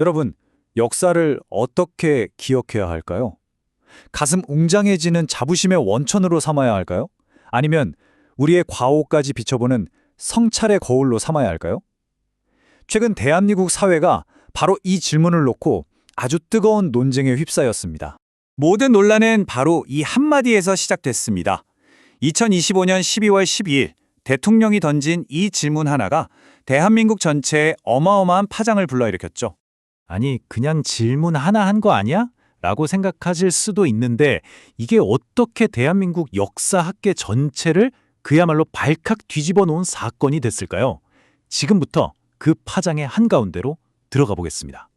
여러분, 역사를 어떻게 기억해야 할까요? 가슴 웅장해지는 자부심의 원천으로 삼아야 할까요? 아니면 우리의 과오까지 비춰보는 성찰의 거울로 삼아야 할까요? 최근 대한민국 사회가 바로 이 질문을 놓고 아주 뜨거운 논쟁에 휩싸였습니다. 모든 논란은 바로 이 한마디에서 시작됐습니다. 2025년 12월 12일 대통령이 던진 이 질문 하나가 대한민국 전체에 어마어마한 파장을 불러일으켰죠. 아니, 그냥 질문 하나 한 거 아니야? 라고 생각하실 수도 있는데 이게 어떻게 대한민국 역사학계 전체를 그야말로 발칵 뒤집어 놓은 사건이 됐을까요? 지금부터 그 파장의 한가운데로 들어가 보겠습니다.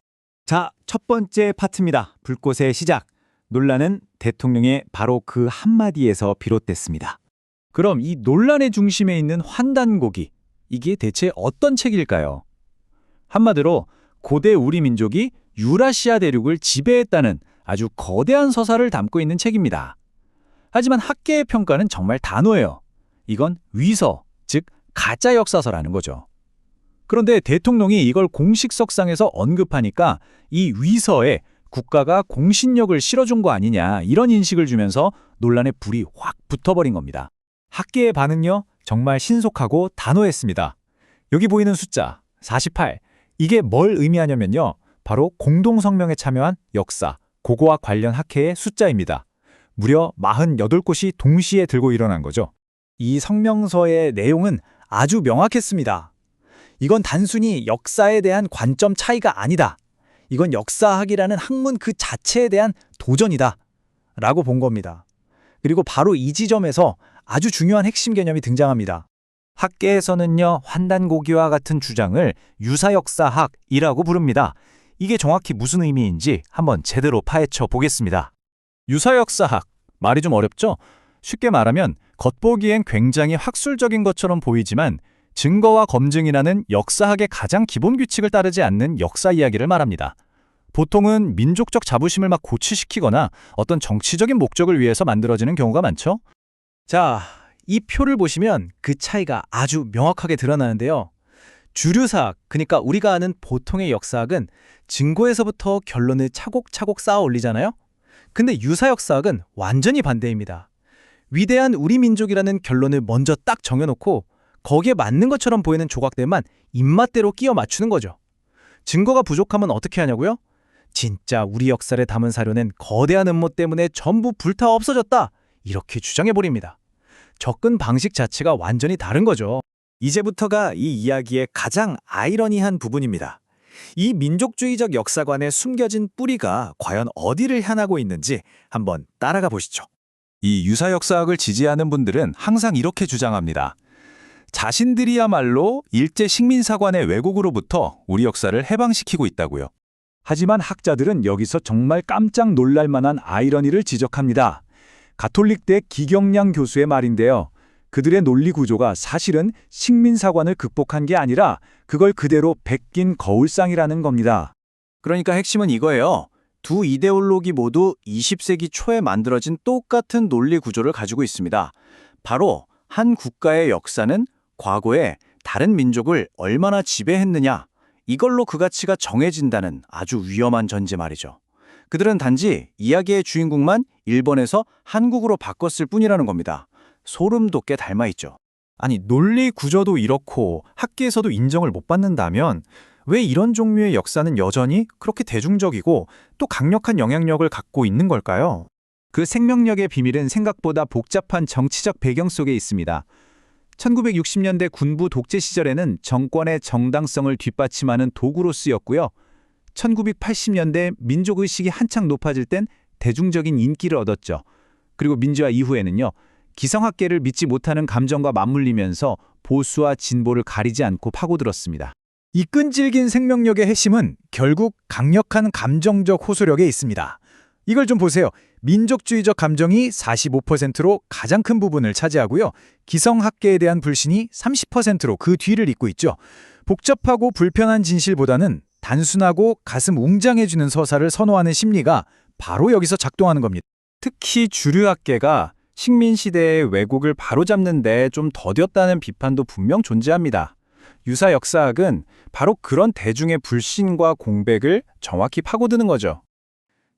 자, 첫 번째 파트입니다. 불꽃의 시작. 논란은 대통령의 바로 그 한마디에서 비롯됐습니다. 그럼 이 논란의 중심에 있는 환단고기, 이게 대체 어떤 책일까요? 한마디로 고대 우리 민족이 유라시아 대륙을 지배했다는 아주 거대한 서사를 담고 있는 책입니다. 하지만 학계의 평가는 정말 단호해요. 이건 위서, 즉 가짜 역사서라는 거죠. 그런데 대통령이 이걸 공식 석상에서 언급하니까 이 위서에 국가가 공신력을 실어준 거 아니냐, 이런 인식을 주면서 논란의 불이 확 붙어버린 겁니다. 학계의 반응요, 정말 신속하고 단호했습니다. 여기 보이는 숫자 48, 이게 뭘 의미하냐면요, 바로 공동성명에 참여한 역사, 고고와 관련 학회의 숫자입니다. 무려 48곳이 동시에 들고 일어난 거죠. 이 성명서의 내용은 아주 명확했습니다. 이건 단순히 역사에 대한 관점 차이가 아니다. 이건 역사학이라는 학문 그 자체에 대한 도전이다. 라고 본 겁니다. 그리고 바로 이 지점에서 아주 중요한 핵심 개념이 등장합니다. 학계에서는요, 환단고기와 같은 주장을 유사역사학이라고 부릅니다. 이게 정확히 무슨 의미인지 한번 제대로 파헤쳐 보겠습니다. 유사역사학, 말이 좀 어렵죠? 쉽게 말하면 겉보기엔 굉장히 학술적인 것처럼 보이지만 증거와 검증이라는 역사학의 가장 기본 규칙을 따르지 않는 역사 이야기를 말합니다. 보통은 민족적 자부심을 막 고취시키거나 어떤 정치적인 목적을 위해서 만들어지는 경우가 많죠? 자, 이 표를 보시면 그 차이가 아주 명확하게 드러나는데요. 주류사학, 그러니까 우리가 아는 보통의 역사학은 증거에서부터 결론을 차곡차곡 쌓아 올리잖아요? 근데 유사역사학은 완전히 반대입니다. 위대한 우리 민족이라는 결론을 먼저 딱 정해놓고 거기에 맞는 것처럼 보이는 조각들만 입맛대로 끼워 맞추는 거죠. 증거가 부족하면 어떻게 하냐고요? 진짜 우리 역사를 담은 사료는 거대한 음모 때문에 전부 불타 없어졌다, 이렇게 주장해버립니다. 접근 방식 자체가 완전히 다른 거죠. 이제부터가 이 이야기의 가장 아이러니한 부분입니다. 이 민족주의적 역사관에 숨겨진 뿌리가 과연 어디를 향하고 있는지 한번 따라가 보시죠. 이 유사역사학을 지지하는 분들은 항상 이렇게 주장합니다. 자신들이야말로 일제 식민사관의 왜곡으로부터 우리 역사를 해방시키고 있다고요. 하지만 학자들은 여기서 정말 깜짝 놀랄 만한 아이러니를 지적합니다. 가톨릭대 기경량 교수의 말인데요. 그들의 논리 구조가 사실은 식민사관을 극복한 게 아니라 그걸 그대로 베낀 거울상이라는 겁니다. 그러니까 핵심은 이거예요. 두 이데올로기 모두 20세기 초에 만들어진 똑같은 논리 구조를 가지고 있습니다. 바로 한 국가의 역사는 과거에 다른 민족을 얼마나 지배했느냐, 이걸로 그 가치가 정해진다는 아주 위험한 전제 말이죠. 그들은 단지 이야기의 주인공만 일본에서 한국으로 바꿨을 뿐이라는 겁니다. 소름 돋게 닮아있죠. 아니, 논리 구조도 이렇고 학계에서도 인정을 못 받는다면 왜 이런 종류의 역사는 여전히 그렇게 대중적이고 또 강력한 영향력을 갖고 있는 걸까요? 그 생명력의 비밀은 생각보다 복잡한 정치적 배경 속에 있습니다. 1960년대 군부 독재 시절에는 정권의 정당성을 뒷받침하는 도구로 쓰였고요. 1980년대 민족의식이 한창 높아질 땐 대중적인 인기를 얻었죠. 그리고 민주화 이후에는요, 기성학계를 믿지 못하는 감정과 맞물리면서 보수와 진보를 가리지 않고 파고들었습니다. 이 끈질긴 생명력의 핵심은 결국 강력한 감정적 호소력에 있습니다. 이걸 좀 보세요. 민족주의적 감정이 45%로 가장 큰 부분을 차지하고요. 기성학계에 대한 불신이 30%로 그 뒤를 잇고 있죠. 복잡하고 불편한 진실보다는 단순하고 가슴 웅장해주는 서사를 선호하는 심리가 바로 여기서 작동하는 겁니다. 특히 주류학계가 식민시대의 왜곡을 바로잡는 데 좀 더뎠다는 비판도 분명 존재합니다. 유사 역사학은 바로 그런 대중의 불신과 공백을 정확히 파고드는 거죠.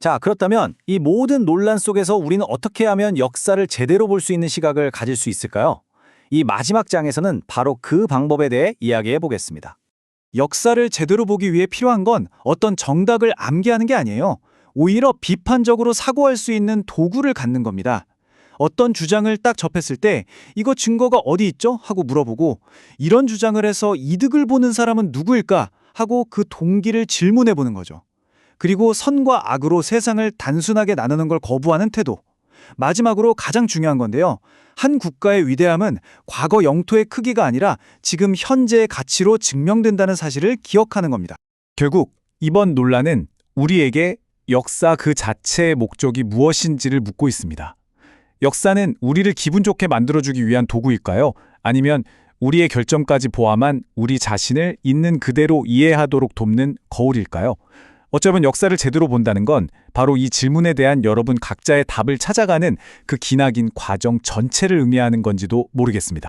자, 그렇다면 이 모든 논란 속에서 우리는 어떻게 하면 역사를 제대로 볼 수 있는 시각을 가질 수 있을까요? 이 마지막 장에서는 바로 그 방법에 대해 이야기해 보겠습니다. 역사를 제대로 보기 위해 필요한 건 어떤 정답을 암기하는 게 아니에요. 오히려 비판적으로 사고할 수 있는 도구를 갖는 겁니다. 어떤 주장을 딱 접했을 때 이거 증거가 어디 있죠? 하고 물어보고 이런 주장을 해서 이득을 보는 사람은 누구일까? 하고 그 동기를 질문해 보는 거죠. 그리고 선과 악으로 세상을 단순하게 나누는 걸 거부하는 태도. 마지막으로 가장 중요한 건데요. 한 국가의 위대함은 과거 영토의 크기가 아니라 지금 현재의 가치로 증명된다는 사실을 기억하는 겁니다. 결국 이번 논란은 우리에게 역사 그 자체의 목적이 무엇인지를 묻고 있습니다. 역사는 우리를 기분 좋게 만들어주기 위한 도구일까요? 아니면 우리의 결점까지 포함한 우리 자신을 있는 그대로 이해하도록 돕는 거울일까요? 어쩌면 역사를 제대로 본다는 건 바로 이 질문에 대한 여러분 각자의 답을 찾아가는 그 기나긴 과정 전체를 의미하는 건지도 모르겠습니다.